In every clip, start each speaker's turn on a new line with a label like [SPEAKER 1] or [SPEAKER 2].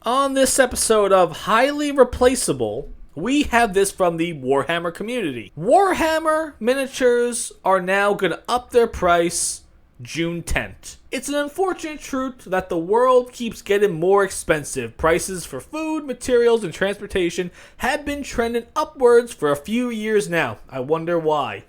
[SPEAKER 1] On this episode of Highly Replaceable, we have this from the Warhammer community. Warhammer miniatures are now going to up their price June 10th. It's an unfortunate truth that the world keeps getting more expensive. Prices for food, materials, and transportation have been trending upwards for a few years now. I wonder why.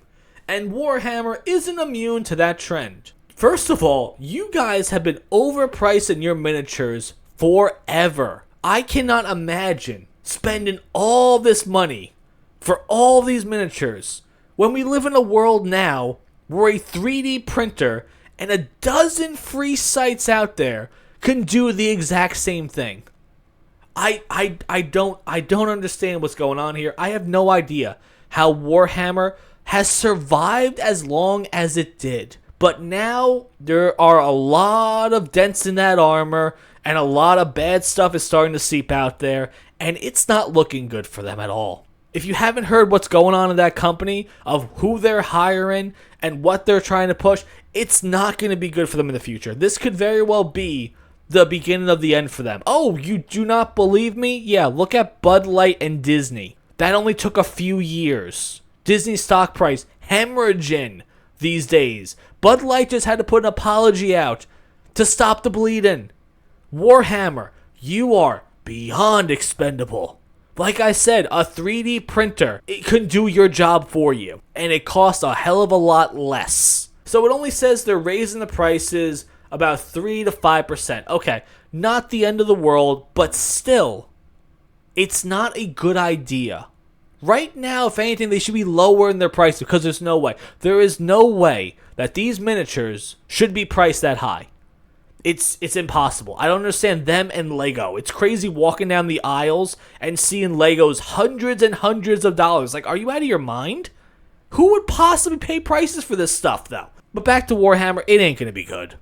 [SPEAKER 1] And Warhammer isn't immune to that trend. First of all, you guys have been overpricing your miniatures forever. I cannot imagine spending all this money for all these miniatures when we live in a world now where a 3D printer and a dozen free sites out there can do the exact same thing. I don't understand what's going on here. I have no idea how Warhammer has survived as long as it did. But now there are a lot of dents in that armor, and a lot of bad stuff is starting to seep out there, and it's not looking good for them at all. If you haven't heard what's going on in that company, of who they're hiring and what they're trying to push, it's not going to be good for them in the future. This could very well be the beginning of the end for them. Oh, you do not believe me? Yeah, look at Bud Light and Disney. That only took a few years. Disney's stock price hemorrhaging these days. Bud Light just had to put an apology out to stop the bleeding. Warhammer, you are beyond expendable. Like I said, a 3D printer, it couldn't do your job for you. And it costs a hell of a lot less. So it only says they're raising the prices about 3 to 5%. Okay, not the end of the world, but still, it's not a good idea. Right now, if anything, they should be lowering their price because there's no way. There is no way that these miniatures should be priced that high. It's impossible. I don't understand them and Lego. It's crazy walking down the aisles and seeing Legos hundreds and hundreds of dollars. Like, are you out of your mind? Who would possibly pay prices for this stuff, though? But back to Warhammer, it ain't going to be good.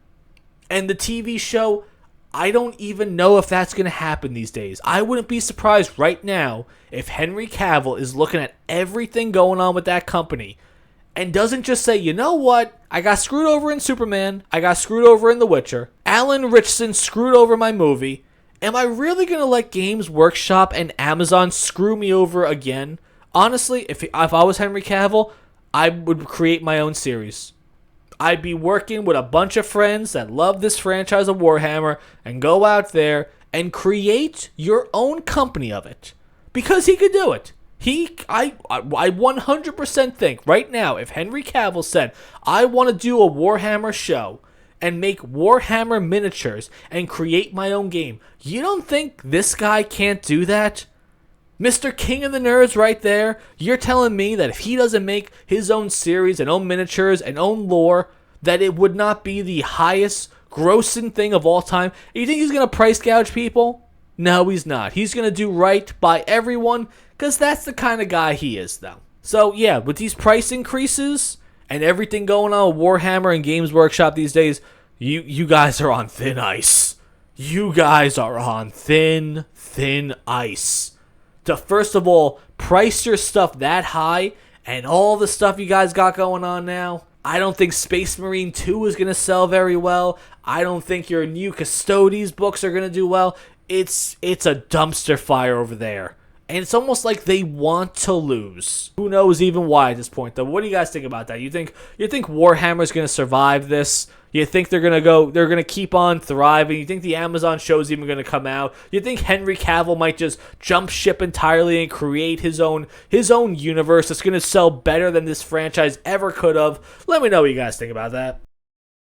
[SPEAKER 1] And the TV show, I don't even know if that's going to happen these days. I wouldn't be surprised right now if Henry Cavill is looking at everything going on with that company and doesn't just say, you know what, I got screwed over in Superman, I got screwed over in The Witcher, Alan Ritchson screwed over my movie, am I really going to let Games Workshop and Amazon screw me over again? Honestly, if I was Henry Cavill, I would create my own series. I'd be working with a bunch of friends that love this franchise of Warhammer and go out there and create your own company of it. Because he could do it. I 100% think right now, if Henry Cavill said, I want to do a Warhammer show and make Warhammer miniatures and create my own game, you don't think this guy can't do that? Mr. King of the Nerds right there, you're telling me that if he doesn't make his own series and own miniatures and own lore, that it would not be the highest grossing thing of all time? You think he's going to price gouge people? No, he's not. He's going to do right by everyone because that's the kind of guy he is, though. So, yeah, with these price increases and everything going on with Warhammer and Games Workshop these days, you guys are on thin ice. You guys are on thin ice. To first of all, price your stuff that high and all the stuff you guys got going on now, I don't think Space Marine 2 is going to sell very well. I don't think your new Custodes books are going to do well. It's a dumpster fire over there. And it's almost like they want to lose. Who knows even why at this point, though? What do you guys think about that? You think Warhammer's going to survive this? You think they're going to keep on thriving? You think the Amazon show's even going to come out? You think Henry Cavill might just jump ship entirely and create his own universe that's going to sell better than this franchise ever could have? Let me know what you guys think about that.